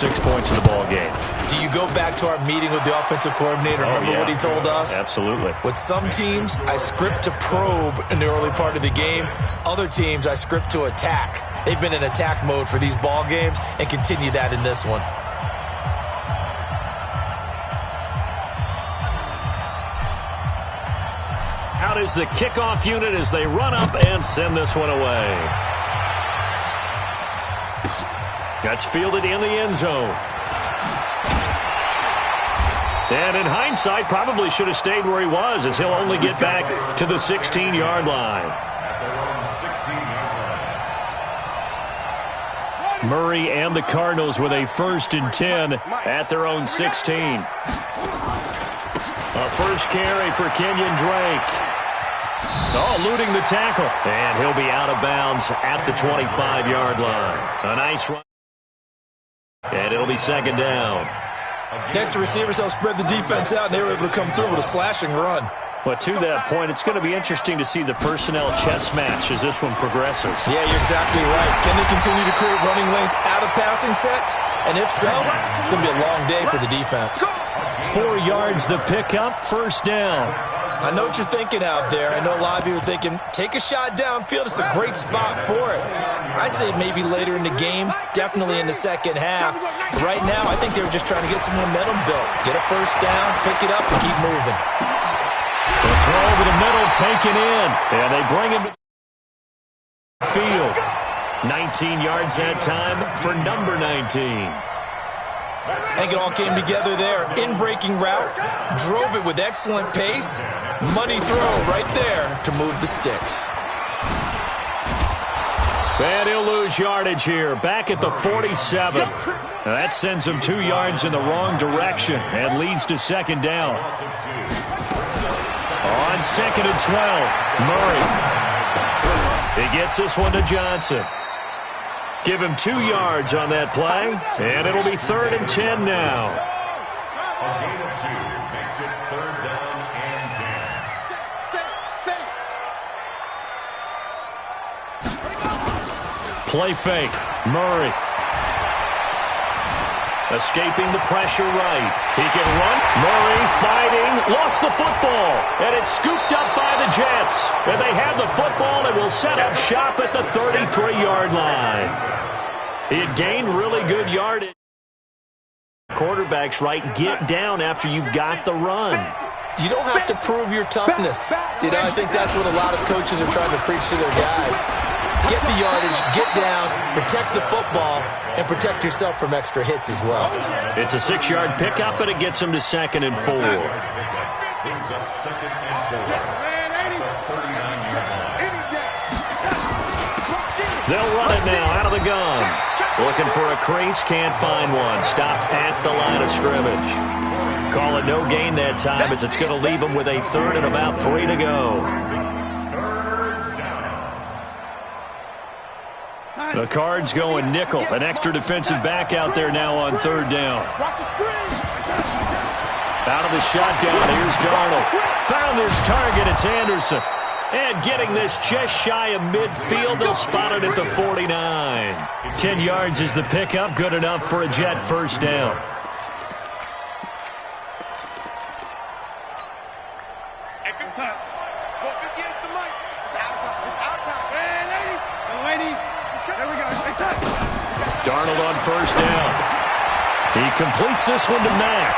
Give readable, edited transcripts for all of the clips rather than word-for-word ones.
6 points in the ball game. Do you go back to our meeting with the offensive coordinator? Remember what he told us? Absolutely. With some teams, I script to probe in the early part of the game. Other teams, I script to attack. They've been in attack mode for these ball games and continue that in this one. Out is the kickoff unit as they run up and send this one away. That's fielded in the end zone. And in hindsight, probably should have stayed where he was, as he'll only get back to the 16-yard line. Murray and the Cardinals with a 1st and 10 at their own 16. A first carry for Kenyon Drake. Oh, eluding the tackle. And he'll be out of bounds at the 25-yard line. A nice run. And it'll be 2nd down. Next, the receivers help spread the defense out, and they were able to come through with a slashing run. Well, to that point, it's going to be interesting to see the personnel chess match as this one progresses. Yeah, you're exactly right. Can they continue to create running lanes out of passing sets? And if so, it's going to be a long day for the defense. 4 yards the pickup, 1st down. I know what you're thinking out there. I know a lot of you are thinking, take a shot downfield. It's a great spot for it. I'd say maybe later in the game, definitely in the second half. Right now, I think they were just trying to get some momentum built. Get a 1st down, pick it up, and keep moving. The throw over the middle taken in. And they bring him to the field. 19 yards that time for number 19. I think it all came together there. In-breaking route, drove it with excellent pace. Money throw right there to move the sticks. And he'll lose yardage here. Back at the 47. Now that sends him 2 yards in the wrong direction and leads to 2nd down. On 2nd and 12, Murray. He gets this one to Johnson. Give him 2 yards on that play, and it'll be 3rd and 10 now. A gain of 2 makes it 3rd down and 10. Play fake. Murray. Escaping the pressure right. He can run. Murray fighting. Lost the football. And it's scooped up by the Jets. And they have the football and will set up shop at the 33-yard line. He had gained really good yardage. Quarterbacks, right, get down after you got the run. You don't have to prove your toughness. You know, I think that's what a lot of coaches are trying to preach to their guys. Get the yardage, get down, protect the football, and protect yourself from extra hits as well. It's a 6-yard pickup, and it gets him to 2nd and 4. Brings up 2nd and 4. 39-yard line. They'll run it now out of the gun. Looking for a crease, can't find one. Stopped at the line of scrimmage. Call it no gain that time as it's going to leave him with a 3rd and about 3 to go. The Cards going nickel. An extra defensive back out there now on 3rd down. Out of the shotgun, here's Darnold. Found his target, it's Anderson. And getting this just shy of midfield, they'll spot it at the 49. 10 yards is the pickup, good enough for a Jet 1st down. Darnold on 1st down. He completes this one to Mack.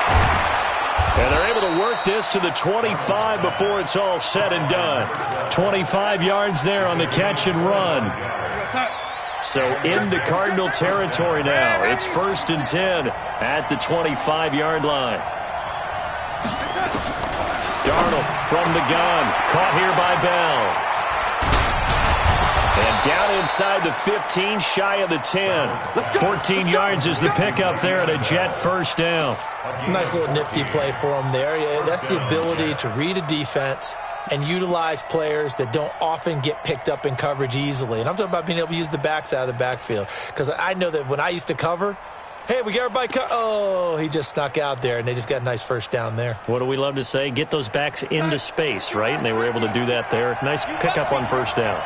And they're able to work this to the 25 before it's all said and done. 25 yards there on the catch and run. So into Cardinal territory now. It's 1st and 10 at the 25-yard line. Darnold from the gun. Caught here by Bell. And down inside the 15, shy of the 10. 14 yards is the pickup there at a Jet 1st down. Nice little nifty play for him there. Yeah, that's the ability to read a defense and utilize players that don't often get picked up in coverage easily. And I'm talking about being able to use the backs out of the backfield. Because I know that when I used to cover, hey, we got everybody oh, he just snuck out there, and they just got a nice 1st down there. What do we love to say? Get those backs into space, right? And they were able to do that there. Nice pickup on 1st down.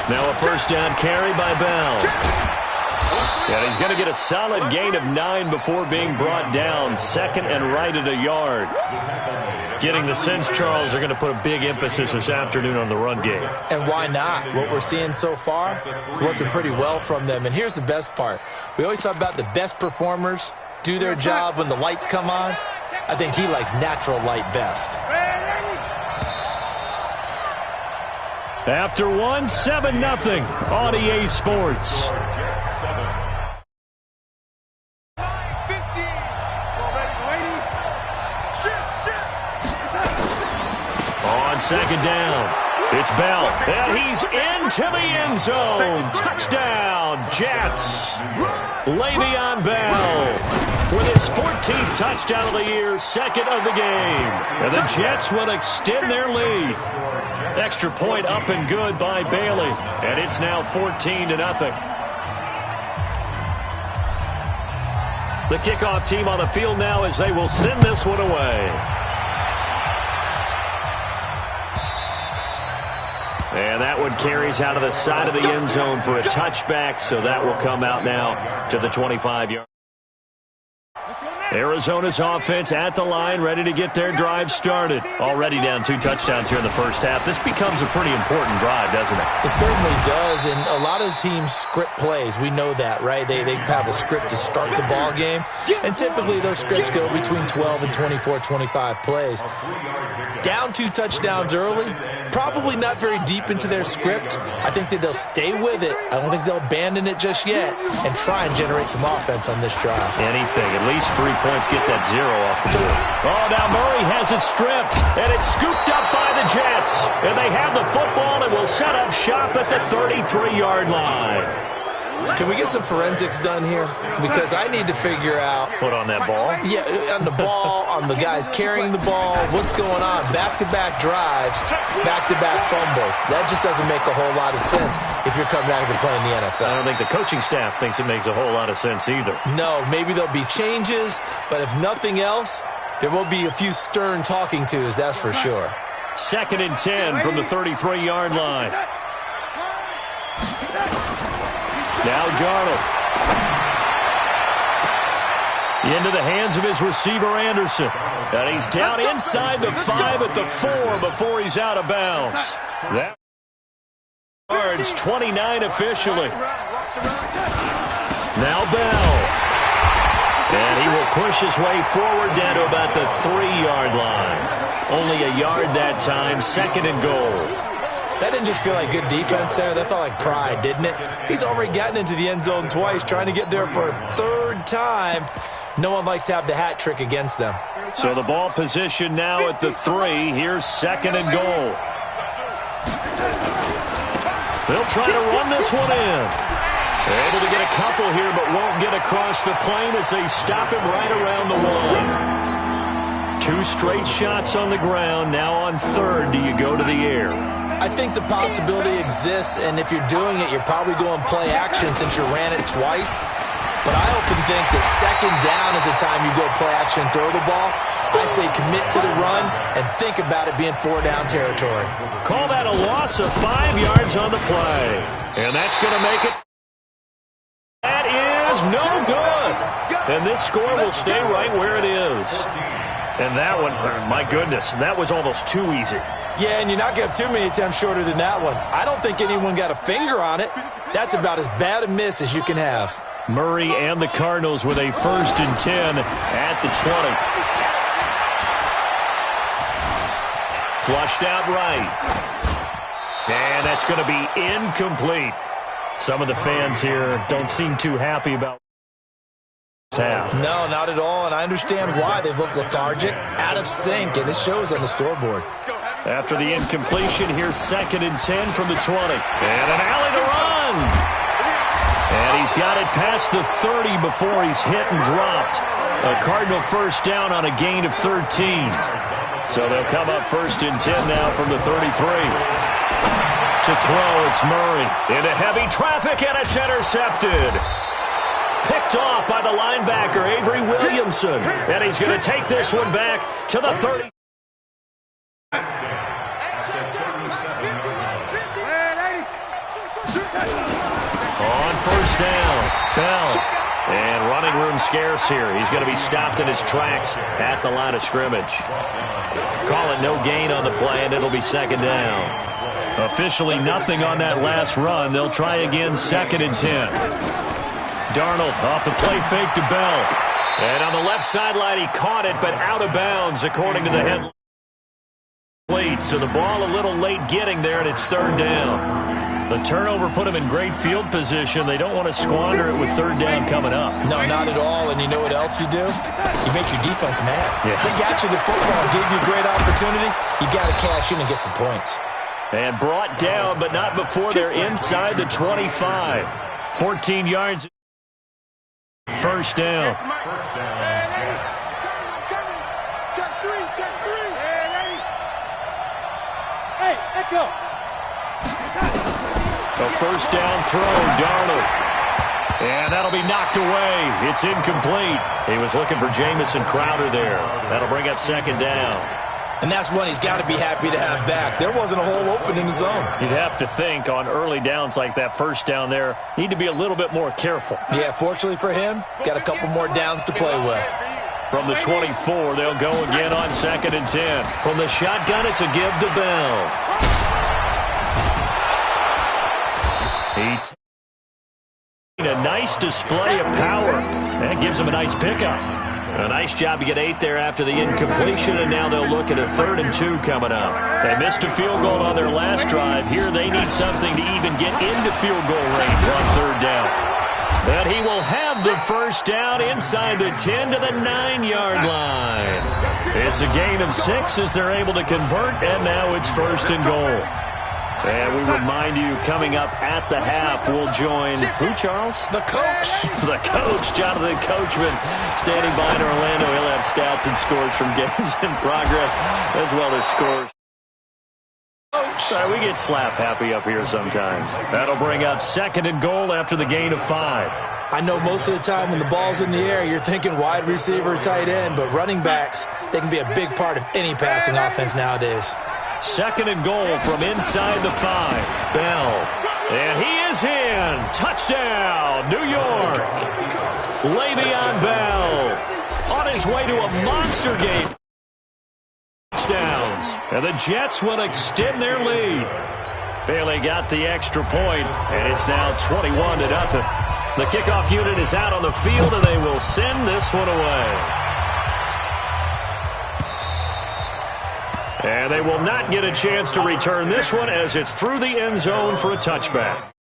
Now a 1st down carry by Bell. Yeah, he's going to get a solid gain of 9 before being brought down. Second and right at a yard. Getting the sense, Charles, they're going to put a big emphasis this afternoon on the run game. And why not? What we're seeing so far, working pretty well from them. And here's the best part. We always talk about the best performers do their job when the lights come on. I think he likes natural light best. After 7-0 on EA Sports. On second down, it's Bell, and he's into the end zone. Touchdown, Jets. Le'Veon Bell with his 14th touchdown of the year, second of the game. And the Jets will extend their lead. Extra point up and good by Bailey, and it's now 14-0. The kickoff team on the field now as they will send this one away. And that one carries out of the side of the end zone for a touchback, so that will come out now to the 25-yard. Arizona's offense at the line, ready to get their drive started. Already down 2 touchdowns here in the first half. This becomes a pretty important drive, doesn't it? It certainly does, and a lot of teams script plays. We know that, right? They have a script to start the ball game, and typically those scripts go between 12 and 24, 25 plays. Down 2 touchdowns early, probably not very deep into their script. I think that they'll stay with it. I don't think they'll abandon it just yet and try and generate some offense on this drive. Anything, at least 3 points, get that 0 off the board. Oh, now Murray has it stripped, and it's scooped up by the Jets. And they have the football and will set up shop at the 33-yard line. Can we get some forensics done here? Because I need to figure out... Put on that ball? Yeah, on the ball, on the guys carrying the ball, what's going on. Back-to-back drives, back-to-back fumbles. That just doesn't make a whole lot of sense if you're coming back to play in the NFL. I don't think the coaching staff thinks it makes a whole lot of sense either. No, maybe there'll be changes, but if nothing else, there will be a few stern talking tos, that's for sure. 2nd and 10 from the 33-yard line. Now Darnold. Into the hands of his receiver, Anderson. And he's down inside the 5 at the 4 before he's out of bounds. That yards, 29 officially. Now Bell. And he will push his way forward down to about the 3-yard line. Only a yard that time, 2nd and goal. That didn't just feel like good defense there. That felt like pride, didn't it? He's already gotten into the end zone twice, trying to get there for a 3rd time. No one likes to have the hat trick against them. So the ball position now at the 3. Here's 2nd and goal. They'll try to run this one in. Able to get a couple here, but won't get across the plane as they stop him right around the 1. 2 straight shots on the ground. Now on 3rd, do you go to the air? I think the possibility exists, and if you're doing it, you're probably going play action since you ran it twice. But I often think the 2nd down is the time you go play action and throw the ball. I say commit to the run and think about it being 4-down territory. Call that a loss of 5 yards on the play. And that's going to make it. That is no good. And this score will stay right where it is. And that one, my goodness, that was almost too easy. Yeah, and you're not going to have too many attempts shorter than that one. I don't think anyone got a finger on it. That's about as bad a miss as you can have. Murray and the Cardinals with a 1st and 10 at the 20. Flushed out right. And that's going to be incomplete. Some of the fans here don't seem too happy about half. No, not at all, and I understand why. They look lethargic, out of sync, and it shows on the scoreboard. After the incompletion, here's 2nd and 10 from the 20. And an alley to run. And he's got it past the 30 before he's hit and dropped. A Cardinal 1st down on a gain of 13. So they'll come up 1st and 10 now from the 33. To throw, it's Murray. Into heavy traffic, and it's intercepted. Picked off by the linebacker, Avery Williamson. And he's going to take this one back to the 30. On 1st down, Bell room scarce here. He's going to be stopped in his tracks at the line of scrimmage. Call it no gain on the play, and it'll be second down. Officially nothing on that last run. They'll try again, 2nd and 10. Darnold off the play fake to Bell. And on the left sideline, he caught it, but out of bounds, according to the headline. So the ball a little late getting there, and it's 3rd down. The turnover put them in great field position. They don't want to squander it with 3rd down coming up. No, not at all. And you know what else you do? You make your defense mad. Yeah. They got you the football, gave you a great opportunity. You got to cash in and get some points. And brought down, but not before they're inside the 25. 14 yards. First down. Hey, let's go. A first down throw, Darnold. And that'll be knocked away. It's incomplete. He was looking for Jamison Crowder there. That'll bring up 2nd down. And that's one he's got to be happy to have back. There wasn't a hole open in the zone. You'd have to think on early downs like that first down there, need to be a little bit more careful. Yeah, fortunately for him, got a couple more downs to play with. From the 24, they'll go again on 2nd and 10. From the shotgun, it's a give to Bell. A nice display of power. That gives him a nice pickup. A nice job to get 8 there after the incompletion, and now they'll look at a 3rd and 2 coming up. They missed a field goal on their last drive. Here they need something to even get into field goal range on 3rd down. And he will have the first down inside the 10 to the 9-yard line. It's a gain of 6 as they're able to convert, and now it's 1st and goal. And we remind you, coming up at the half, we'll join who, Charles? The coach. The coach, Jonathan Coachman, standing by in Orlando. He'll have stats and scores from games in progress, as well as scores. Sorry, we get slap happy up here sometimes. That'll bring up 2nd and goal after the gain of 5. I know most of the time when the ball's in the air, you're thinking wide receiver, tight end, but running backs, they can be a big part of any passing offense nowadays. 2nd and goal from inside the 5. Bell. And he is in. Touchdown, New York. Le'Veon Bell on his way to a monster game. Touchdowns. And the Jets will extend their lead. Bailey got the extra point, and it's now 21-0. The kickoff unit is out on the field, and they will send this one away. And they will not get a chance to return this one as it's through the end zone for a touchback.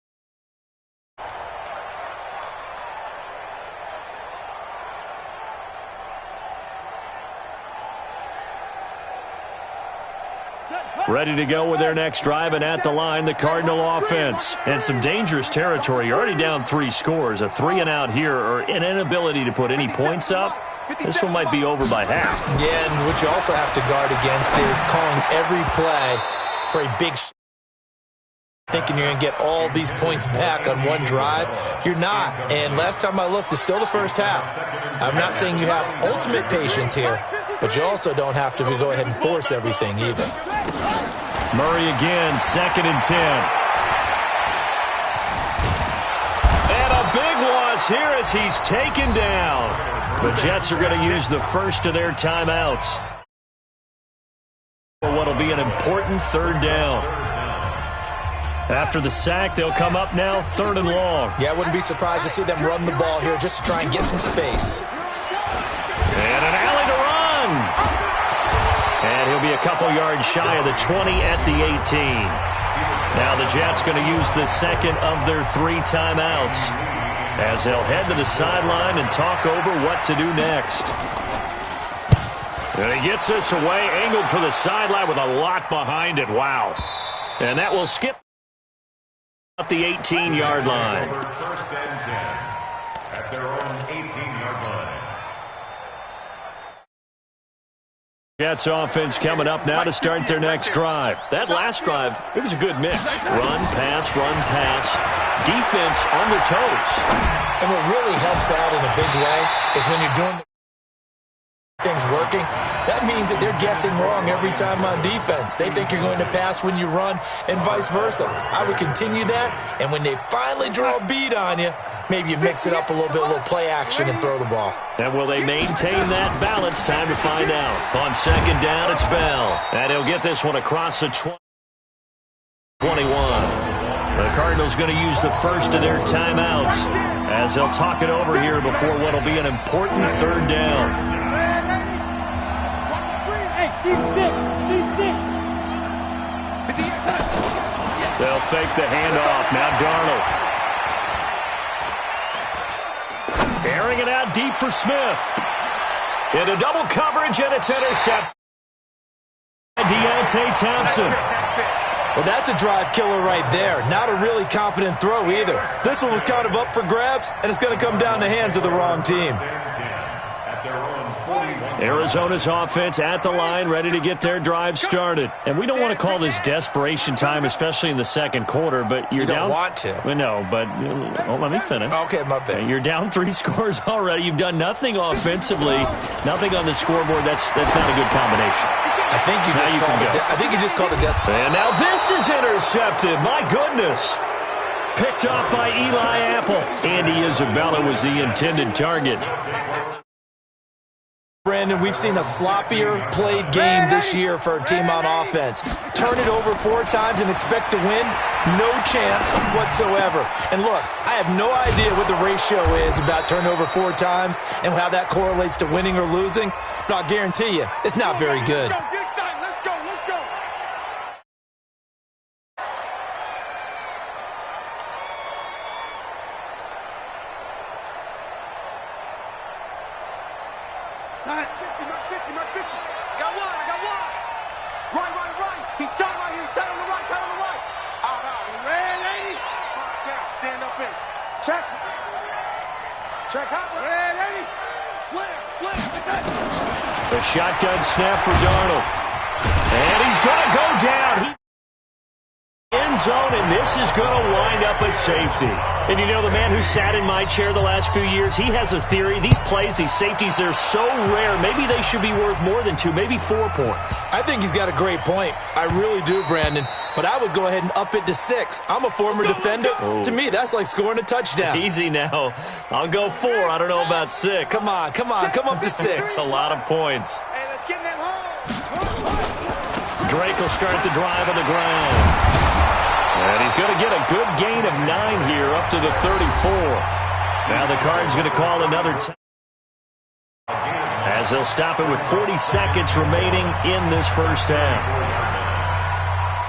Ready to go with their next drive, and at the line, the Cardinal offense. And some dangerous territory. You're already down 3 scores. A 3-and-out here, or an inability to put any points up. This one might be over by half. Yeah, and what you also have to guard against is calling every play for a big thinking you're going to get all these points back on one drive. You're not. And last time I looked, it's still the first half. I'm not saying you have ultimate patience here, but you also don't have to go ahead and force everything either. Murray again, 2nd and 10. And a big loss here as he's taken down. The Jets are going to use the first of their timeouts. What'll be an important 3rd down. After the sack, they'll come up now 3rd and long. Yeah, I wouldn't be surprised to see them run the ball here just to try and get some space. And an alley to run. And he'll be a couple yards shy of the 20 at the 18. Now the Jets going to use the second of their 3 timeouts as they'll head to the sideline and talk over what to do next. And he gets this away, angled for the sideline with a lot behind it. Wow. And that will skip at the 18-yard line. First and 10 at their own 18-yard line. Jets offense coming up now to start their next drive. That last drive, it was a good mix. Run, pass, defense on their toes. And what really helps out in a big way is when you're doing things working, that means that they're guessing wrong every time on defense. They think you're going to pass when you run and vice versa. I would continue that, and when they finally draw a bead on you, maybe you mix it up a little bit, a little play action, and throw the ball. And will they maintain that balance? Time to find out. On second down, it's Bell. And he'll get this one across the 21. The Cardinals going to use the first of their timeouts as they'll talk it over here before what will be an important third down. Hey, Steve six. They'll fake the handoff. Now Darnold. Airing it out deep for Smith. Into double coverage, and it's intercepted. Deontay Thompson. Well, that's a drive killer right there. Not a really confident throw either. This one was kind of up for grabs, and it's going to come down the hands of the wrong team. Arizona's offense at the line, ready to get their drive started. And we don't want to call this desperation time, especially in the second quarter, but you're down. You don't want to. Well, no, but let me finish. Okay, my bad. You're down 3 scores already. You've done nothing offensively, nothing on the scoreboard. That's not a good combination. I think you just called it death. And now this is intercepted. My goodness. Picked off by Eli Apple. Andy Isabella was the intended target. Brandon, we've seen a sloppier played game this year for our team on offense. Turn it over 4 times and expect to win? No chance whatsoever. And look, I have no idea what the ratio is about turnover 4 times and how that correlates to winning or losing, but I'll guarantee you, it's not very good. The shotgun snap for Darnold. And he's going to go down. End zone, and this is going to wind up a safety. And you know, the man who sat in my chair the last few years, he has a theory. These plays, these safeties, they're so rare. Maybe they should be worth more than 2, maybe 4 points. I think he's got a great point. I really do, Brandon. But I would go ahead and up it to 6. I'm a former defender. Oh. To me, that's like scoring a touchdown. Easy now. I'll go 4. I don't know about 6. Come on. Come up to 6. A lot of points. Hey, let's get in that hole. Drake will start the drive on the ground. And he's going to get a good gain of 9 here up to the 34. Now the Cards going to call another time. As they'll stop it with 40 seconds remaining in this first half.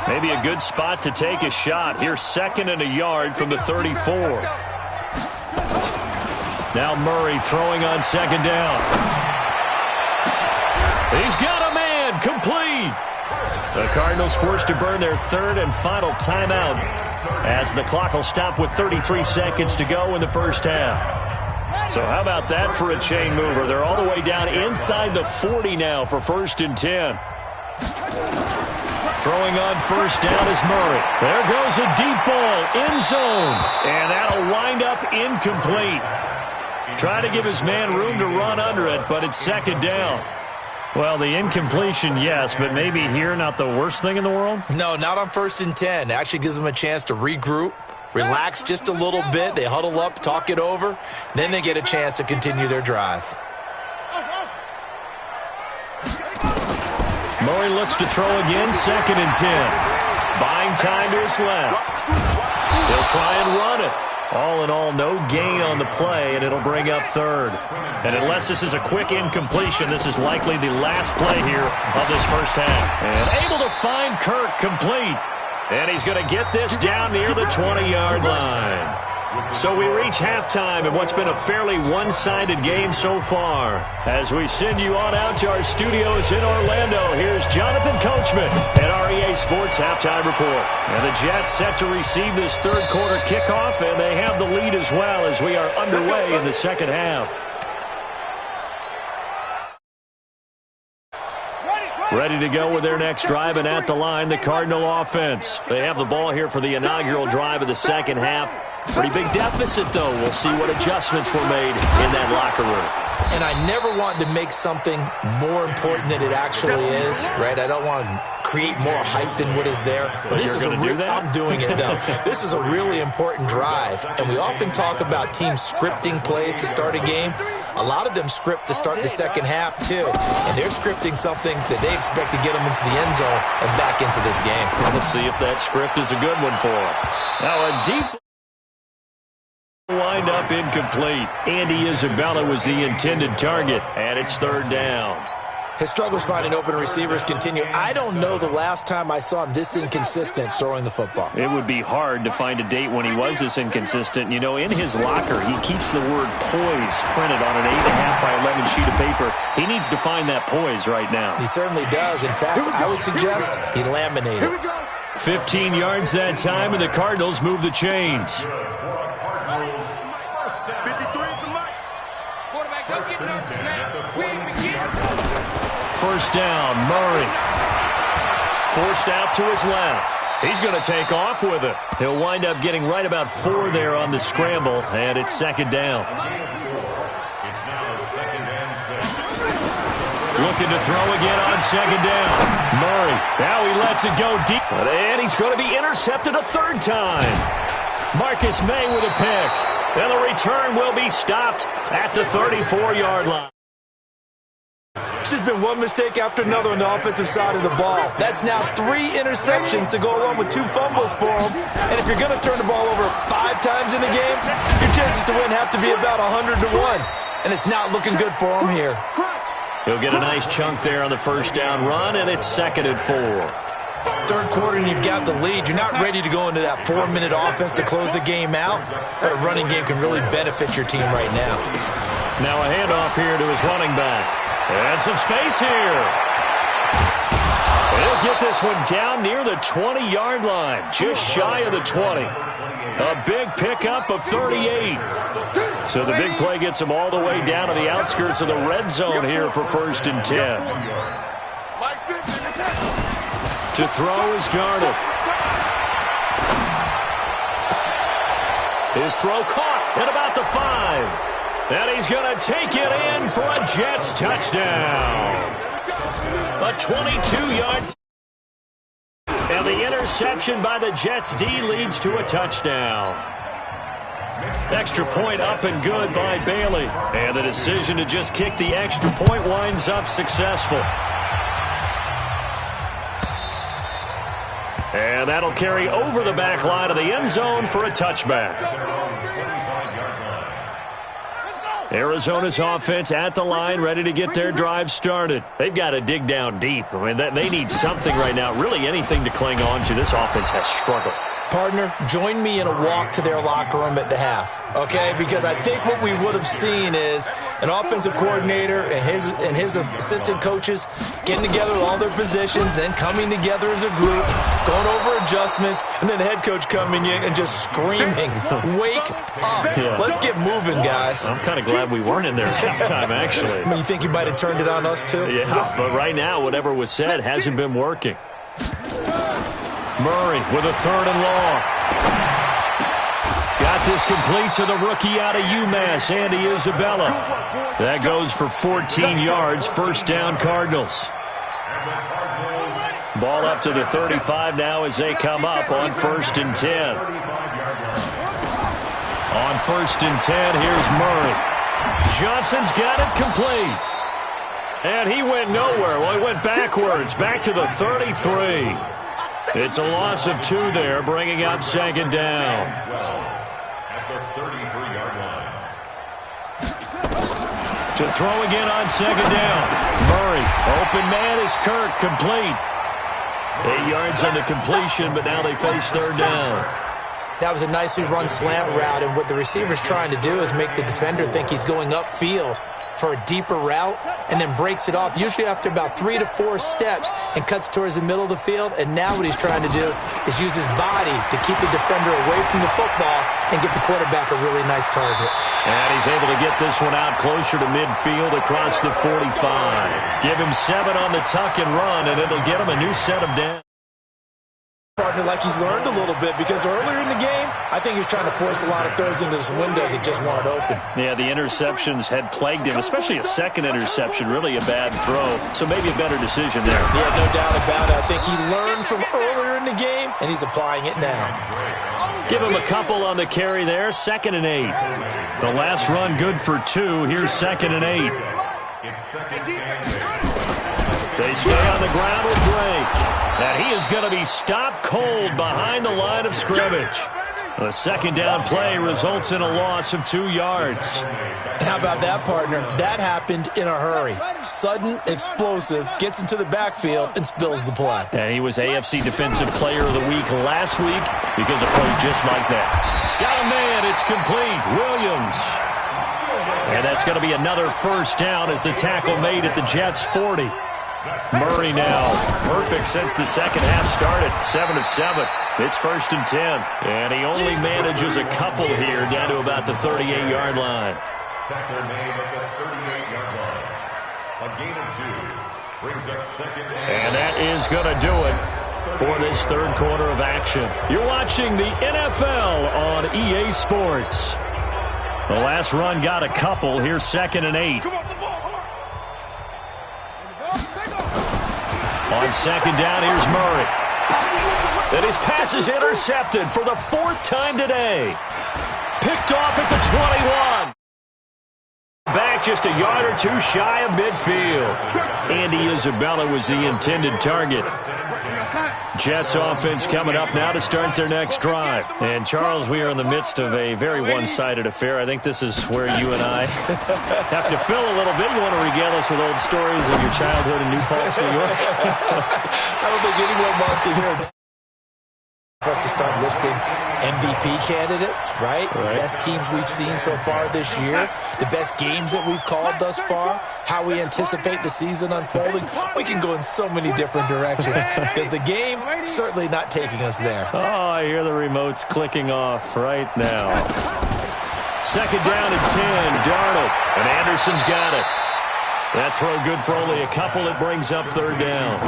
Maybe a good spot to take a shot. Here's 2nd and a yard from the 34. Now Murray throwing on 2nd down. He's got a man. Complete. The Cardinals forced to burn their 3rd and final timeout as the clock will stop with 33 seconds to go in the first half. So how about that for a chain mover? They're all the way down inside the 40 now for 1st and 10. Throwing on 1st down is Murray. There goes a deep ball, end zone. And that'll wind up incomplete. Try to give his man room to run under it, but it's 2nd down. Well, the incompletion, yes, but maybe here not the worst thing in the world? No, not on 1st and 10. It actually gives them a chance to regroup, relax just a little bit. They huddle up, talk it over. Then they get a chance to continue their drive. Murray looks to throw again, 2nd and 10. Buying time to his left. He'll try and run it. All in all, no gain on the play, and it'll bring up 3rd. And unless this is a quick incompletion, this is likely the last play here of this first half. And able to find Kirk complete. And he's going to get this down near the 20-yard line. So we reach halftime in what's been a fairly one-sided game so far. As we send you on out to our studios in Orlando, here's Jonathan Coachman at REA Sports Halftime Report. And the Jets set to receive this 3rd quarter kickoff, and they have the lead as well as we are underway in the second half. Ready to go with their next drive, and at the line, the Cardinal offense. They have the ball here for the inaugural drive of the second half. Pretty big deficit, though. We'll see what adjustments were made in that locker room. And I never want to make something more important than it actually is, right? I don't want to create more hype than what is there. But this is I'm doing it, though. This is a really important drive. And we often talk about teams scripting plays to start a game. A lot of them script to start the second half, too. And they're scripting something that they expect to get them into the end zone and back into this game. Let's see if that script is a good one for them. Now a deep wind up incomplete. Andy Isabella was the intended target, and it's third down. His struggles finding open receivers continue. I don't know the last time I saw him this inconsistent throwing the football. It would be hard to find a date when he was this inconsistent. You know, in his locker, he keeps the word poise printed on an 8.5 by 11 sheet of paper. He needs to find that poise right now. He certainly does. In fact, I would suggest he laminated. 15 yards that time, and the Cardinals move the chains. First down, Murray. Forced out to his left. He's going to take off with it. He'll wind up getting right about 4 there on the scramble, and it's second down. It's now second and 6. Looking to throw again on second down. Murray, now he lets it go deep. And he's going to be intercepted a third time. Marcus May with a pick. And the return will be stopped at the 34-yard line. It's just been one mistake after another on the offensive side of the ball. That's now 3 interceptions to go along with 2 fumbles for him. And if you're going to turn the ball over 5 times in the game, your chances to win have to be about 100 to 1. And it's not looking good for him here. He'll get a nice chunk there on the first down run, and it's second and 4. Third quarter and you've got the lead. You're not ready to go into that 4-minute offense to close the game out, but a running game can really benefit your team right now. Now a handoff here to his running back. And some space here. He'll get this one down near the 20-yard line, just shy of the 20. A big pickup of 38. So the big play gets him all the way down to the outskirts of the red zone here for first and 10. To throw is Darnold. His throw caught at about the 5. And he's going to take it in for a Jets touchdown. A 22-yard. And the interception by the Jets D leads to a touchdown. Extra point up and good by Bailey. And the decision to just kick the extra point winds up successful. And that'll carry over the back line of the end zone for a touchback. Arizona's offense at the line, ready to get their drive started. They've got to dig down deep. I mean, they need something right now, really anything to cling on to. This offense has struggled. Partner, join me in a walk to their locker room at the half, okay? Because I think what we would have seen is an offensive coordinator and his assistant coaches getting together with all their positions, then coming together as a group, going over adjustments, and then the head coach coming in and just screaming, "Wake up. Yeah. Let's get moving, guys." I'm kind of glad we weren't in there at halftime, actually. I mean, you think you might have turned it on us, too? Yeah, but right now, whatever was said hasn't been working. Murray with a third and long. Got this complete to the rookie out of UMass, Andy Isabella. That goes for 14 yards, first down Cardinals. Ball up to the 35 now as they come up on first and 10. On first and 10, here's Murray. Johnson's got it complete. And he went nowhere. Well, he went backwards, back to the 33. It's a loss of 2 there, bringing up second down. At the 33-yard line. To throw again on second down. Murray, open man is Kirk, complete. 8 yards on the completion, but now they face third down. That was a nicely run slant route, and what the receiver's trying to do is make the defender think he's going upfield for a deeper route and then breaks it off, usually after about 3 to 4 steps, and cuts towards the middle of the field. And now what he's trying to do is use his body to keep the defender away from the football and get the quarterback a really nice target. And he's able to get this one out closer to midfield across the 45. Give him 7 on the tuck and run, and it'll get him a new set of downs. Partner, like he's learned a little bit, because earlier in the game, I think he was trying to force a lot of throws into some windows that just weren't open. Yeah, the interceptions had plagued him, especially a second interception, really a bad throw. So maybe a better decision there. Yeah, no doubt about it. I think he learned from earlier in the game, and he's applying it now. Give him a couple on the carry there, 2nd and 8. The last run good for 2. Here's 2nd and 8. They stay on the ground with Drake. And he is going to be stopped cold behind the line of scrimmage. The second down play results in a loss of 2 yards. How about that, partner? That happened in a hurry. Sudden, explosive, gets into the backfield and spills the play. And he was AFC Defensive Player of the Week last week because of plays just like that. Got a man, it's complete. Williams. And that's going to be another first down as the tackle made at the Jets' 40. Murray now, perfect since the second half started, 7 of 7. It's 1st and 10. And he only manages a couple here down to about the 38-yard line. Tackle made at the 38-yard line. A gain of 2 brings up 2nd. And that is going to do it for this third quarter of action. You're watching the NFL on EA Sports. The last run got a couple. Here's 2nd and 8. On 2nd down, here's Murray. And his pass is intercepted for the 4th time today. Picked off at the 21. Back just a yard or 2 shy of midfield. Andy Isabella was the intended target. Jets offense coming up now to start their next drive. And, Charles, we are in the midst of a very one-sided affair. I think this is where you and I have to fill a little bit. You want to regale us with old stories of your childhood in New Paltz, New York? I don't think anyone wants to hear that. For us to start listing MVP candidates, right? The best teams we've seen so far this year, the best games that we've called thus far, how we anticipate the season unfolding. We can go in so many different directions because the game certainly not taking us there. Oh, I hear the remotes clicking off right now. 2nd down and 10, Darnold, and Anderson's got it. That throw good for only a couple. It brings up 3rd down.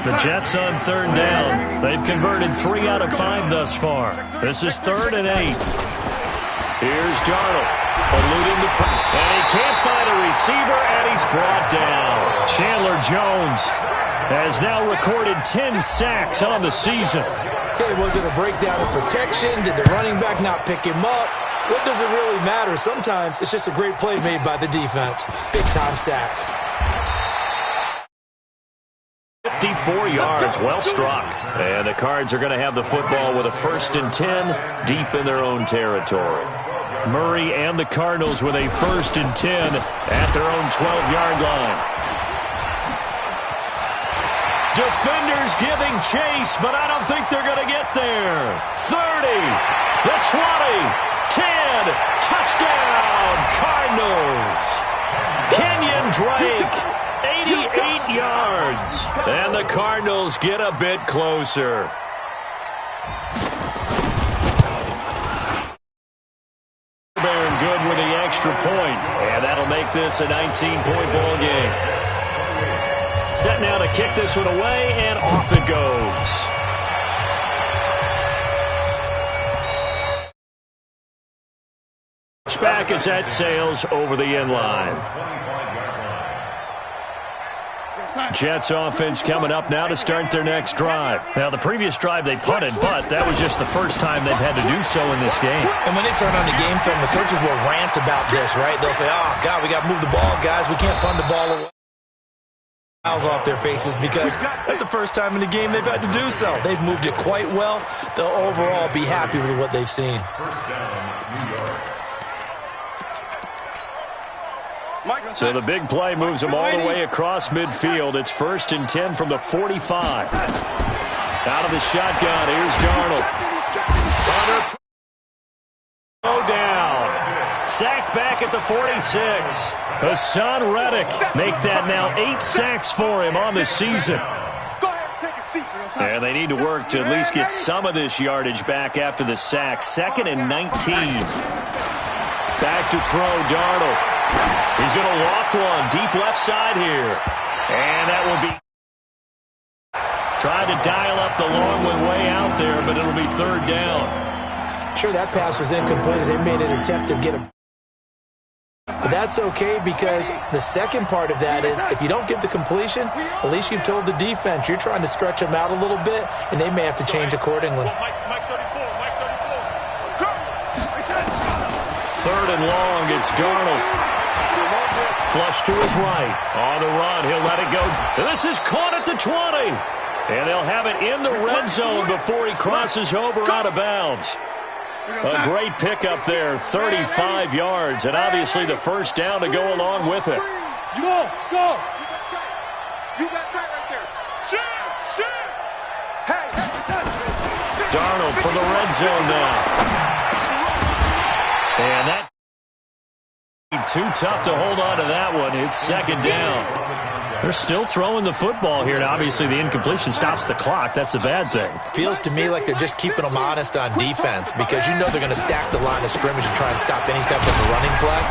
The Jets on 3rd down. They've converted 3 out of 5 thus far. This is 3rd and 8. Here's Darnold. Eluding the and he can't find a receiver, and he's brought down. Chandler Jones has now recorded 10 sacks on the season. Okay, was it a breakdown in protection? Did the running back not pick him up? What does it really matter? Sometimes it's just a great play made by the defense. Big-time sack. 54 yards, well struck. And the Cards are going to have the football with a 1st and 10 deep in their own territory. Murray and the Cardinals with a 1st and 10 at their own 12-yard line. Defenders giving chase, but I don't think they're going to get there. 30, the 20, 10, touchdown, Cardinals. Kenyon Drake. 88 yards. And the Cardinals get a bit closer. Bearing good with the extra point. And that'll make this a 19-point ball game. Set now to kick this one away, and off it goes. Back as that sails over the end line. Jets offense coming up now to start their next drive. Now, the previous drive they punted, but that was just the first time they've had to do so in this game. And when they turn on the game film, the coaches will rant about this, right? They'll say, oh, God, we got to move the ball, guys. We can't punt the ball away. Smiles off their faces because that's the first time in the game they've had to do so. They've moved it quite well. They'll overall be happy with what they've seen. First down, New York. So the big play moves them all the way across midfield. It's 1st and 10 from the 45. Out of the shotgun, here's Darnold. Throw down. Sacked back at the 46. Hassan Reddick make that now 8 sacks for him on the season. And they need to work to at least get some of this yardage back after the sack. 2nd and 19. Back to throw, Darnold. He's going to loft one deep left side here. And that will be Tried to dial up the long one way out there, but it'll be third down. Sure, that pass was incomplete as they made an attempt to get a... But that's okay because the second part of that is if you don't get the completion, at least you've told the defense you're trying to stretch them out a little bit, and they may have to change accordingly. Third and long, it's Darnold. Flush to his right. On the run, he'll let it go. This is caught at the 20. And they'll have it in the red zone before he crosses over out of bounds. A great pickup there, 35 yards, and obviously the first down to go along with it. Go! You got that right there. Shoot! Hey, Darnold from the red zone now. And that too tough to hold on to that one. It's second down. They're still throwing the football here, and obviously the incompletion stops the clock. That's the bad thing. Feels to me like they're just keeping them honest on defense because you know they're going to stack the line of scrimmage and try and stop any type of a running play.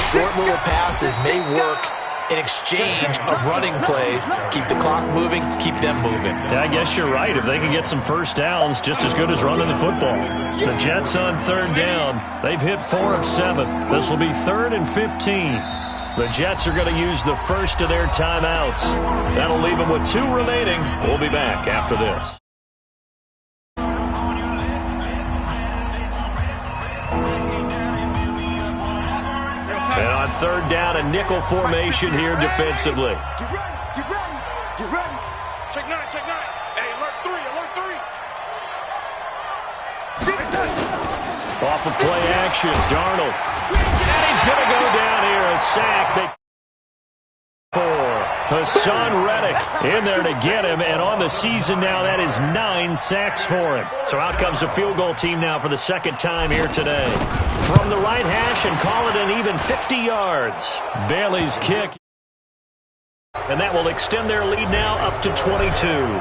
Short little passes may work in exchange of running plays. Keep the clock moving, keep them moving. Yeah, I guess you're right. If they can get some first downs, just as good as running the football. The Jets on third down. They've hit 4 of 7. This will be 3rd and 15. The Jets are going to use the first of their timeouts. That'll leave them with 2 remaining. We'll be back after this. And on third down, a nickel formation here defensively. Get ready. Check 9. Hey, alert 3. Off of play action, Darnold. And he's going to go down here, a sack. Hassan Reddick in there to get him, and on the season now, that is 9 sacks for him. So out comes a field goal team now for the second time here today. From the right hash and call it an even 50 yards. Bailey's kick. And that will extend their lead now up to 22.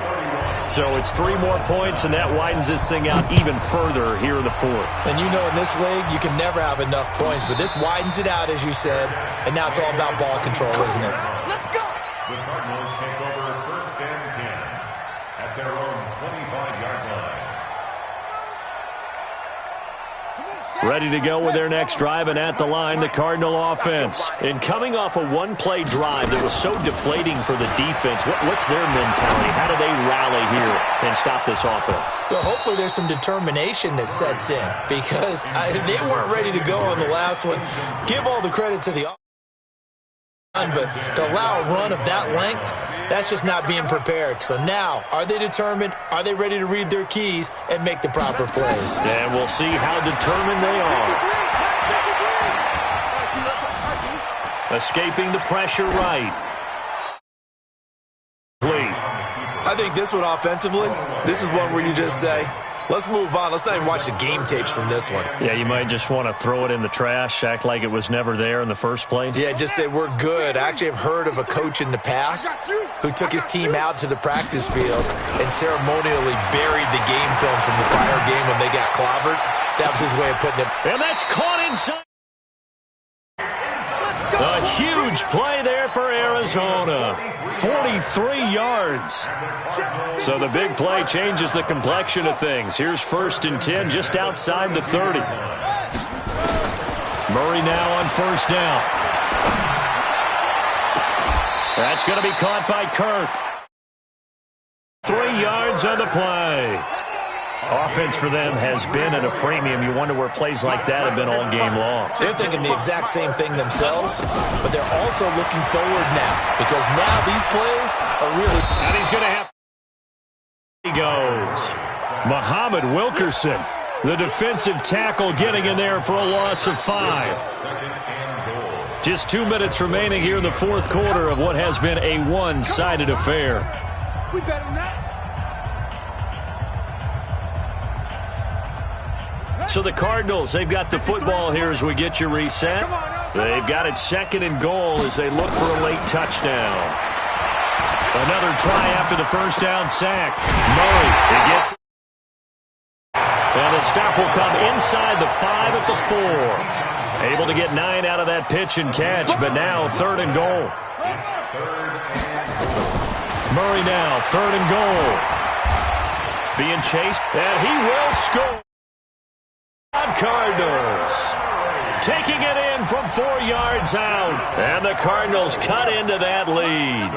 So it's 3 more points, and that widens this thing out even further here in the 4th. And you know in this league, you can never have enough points, but this widens it out, as you said, and now it's all about ball control, isn't it? Let's go! The Cardinals take over 1st and 10 at their own 25-yard line. Ready to go with their next drive, and at the line, the Cardinal offense. And coming off a one-play drive that was so deflating for the defense, what's their mentality? How do they rally here and stop this offense? Well, hopefully there's some determination that sets in because they weren't ready to go on the last one. Give all the credit to the offense. But to allow a run of that length, that's just not being prepared. So now, are they determined? Are they ready to read their keys and make the proper plays? And we'll see how determined they are. Escaping the pressure right. I think this one offensively, this is one where you just say, let's move on. Let's not even watch the game tapes from this one. Yeah, you might just want to throw it in the trash, act like it was never there in the first place. Yeah, just say we're good. I actually have heard of a coach in the past who took his team out to the practice field and ceremonially buried the game films from the prior game when they got clobbered. That was his way of putting it. And that's caught inside. A huge play there for Arizona. 43 yards. So the big play changes the complexion of things. Here's 1st and 10 just outside the 30. Murray now on 1st down. That's going to be caught by Kirk. 3 yards on the play. Offense for them has been at a premium. You wonder where plays like that have been all game long. They're thinking the exact same thing themselves, but they're also looking forward now because now these plays are really... And he's going to have... He goes. Muhammad Wilkerson, the defensive tackle, getting in there for a loss of 5. Just 2 minutes remaining here in the 4th quarter of what has been a one-sided affair. We better not. So the Cardinals, they've got the football here as we get you reset. They've got it 2nd and goal as they look for a late touchdown. Another try after the 1st down sack. Murray, he gets it. And the stop will come inside the 5 at the 4. Able to get 9 out of that pitch and catch, but now 3rd and goal. Murray now, 3rd and goal. Being chased, and he will score. Cardinals taking it in from 4 yards out, and the Cardinals cut into that lead.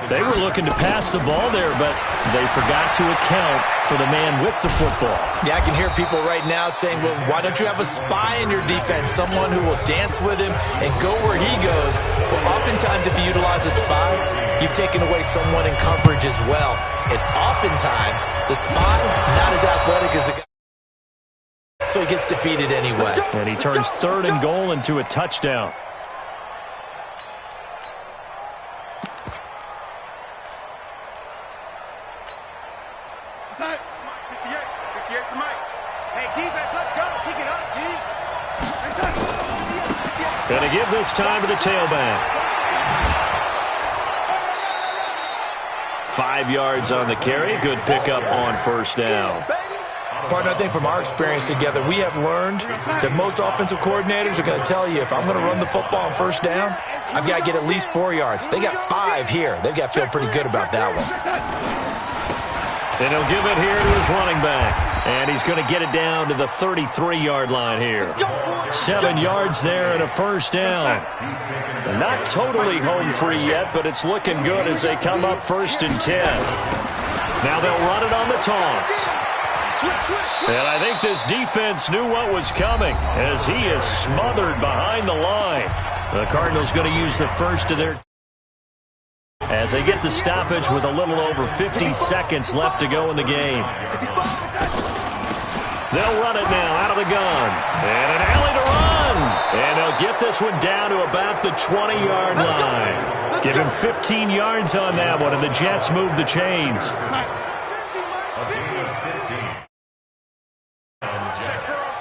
They were looking to pass the ball there, but they forgot to account for the man with the football. Yeah, I can hear people right now saying, well, why don't you have a spy in your defense, someone who will dance with him and go where he goes? Well, oftentimes if you utilize a spy, you've taken away someone in coverage as well. And oftentimes, the spy, not as athletic as the guy, so he gets defeated anyway. And he turns 3rd and goal into a touchdown. Inside. 58 for Mike. Hey, defense, let's go. Pick it up, D. Gonna give this time to the tailback. 5 yards on the carry. Good pickup on 1st down. Partner, I think from our experience together, we have learned that most offensive coordinators are going to tell you, if I'm going to run the football on 1st down, I've got to get at least 4 yards. They got 5 here. They've got to feel pretty good about that one. And he'll give it here to his running back. And he's going to get it down to the 33-yard line here. 7 yards there and a 1st down. Not totally home free yet, but it's looking good as they come up 1st and 10. Now they'll run it on the toss. And I think this defense knew what was coming as he is smothered behind the line. The Cardinals going to use the first of their as they get the stoppage with a little over 50 seconds left to go in the game. They'll run it now out of the gun. And an alley to run. And they'll get this one down to about the 20-yard line. Give him 15 yards on that one, and the Jets move the chains.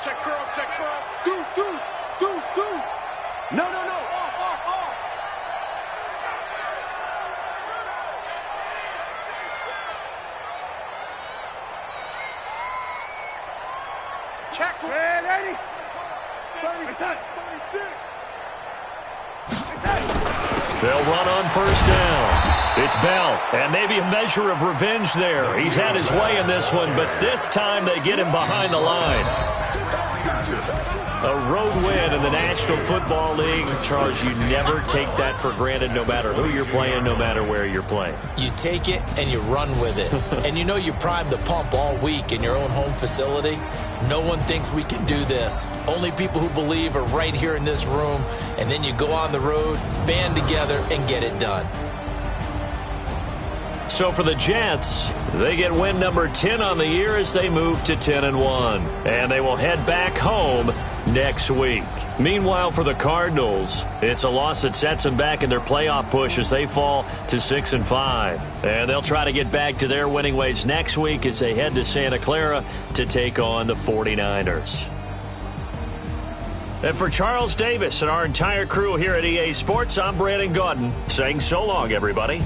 Check curls. Deuce. No. Off. Check. Ready? 36. They'll run on 1st down. It's Bell, and maybe a measure of revenge there. He's had his way in this one, but this time they get him behind the line. A road win in the National Football League. Charles, you never take that for granted no matter who you're playing, no matter where you're playing. You take it and you run with it. And you know you primed the pump all week in your own home facility. No one thinks we can do this. Only people who believe are right here in this room. And then you go on the road, band together, and get it done. So for the Jets, they get win number 10 on the year as they move to 10-1. And they will head back home next week. Meanwhile, for the Cardinals, it's a loss that sets them back in their playoff push as they fall to 6-5. And they'll try to get back to their winning ways next week as they head to Santa Clara to take on the 49ers. And for Charles Davis and our entire crew here at EA Sports, I'm Brandon Gaudin saying so long, everybody.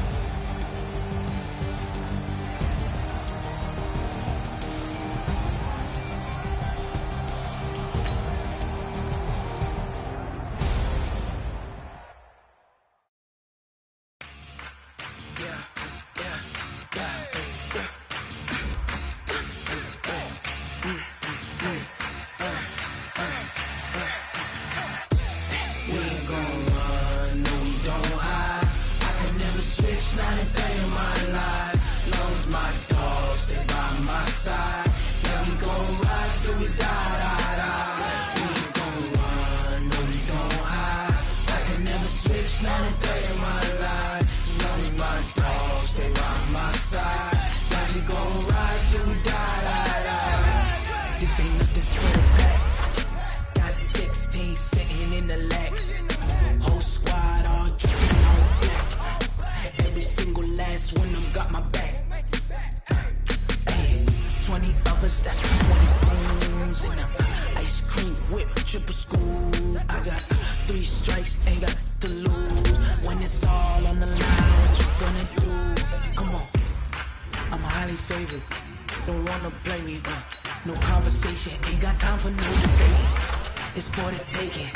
It's for the taking,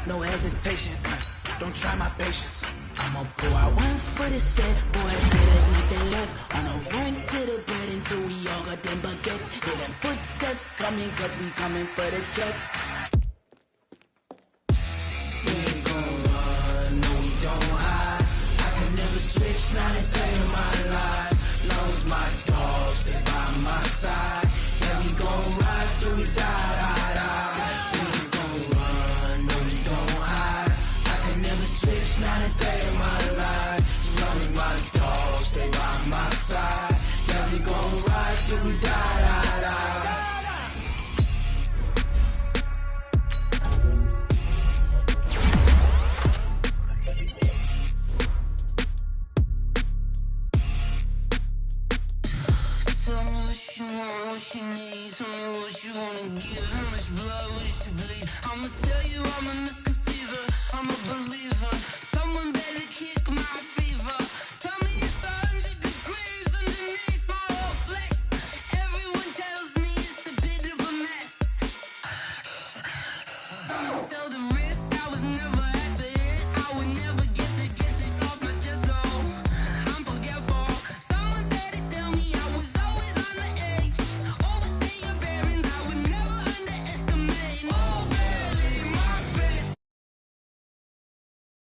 no hesitation. Don't try my patience. I'ma pour out one for the set. Boy, till there's nothing left. On a run to the bed until we all got them baguettes. Hear them footsteps coming, cause we coming for the check. We ain't gon' run, no we don't hide. I can never switch, not a day in my life. Long as my dogs, they by my side. Yeah, we gon' ride till we die, die, die. We ain't gon' run, no we don't hide. I can never switch, not a day in my life. As long as my dogs, they by my side. Yeah, we gon' ride till we die, die, die. Tell me what you want, what you need. Tell me what you wanna give. How much blood would you bleed? I'ma tell you I'm a misconceiver. I'm a believer. Someone better kick my fever. Tell me it's 100 degrees underneath my whole flesh. Everyone tells me it's a bit of a mess. I'ma tell the risk I was never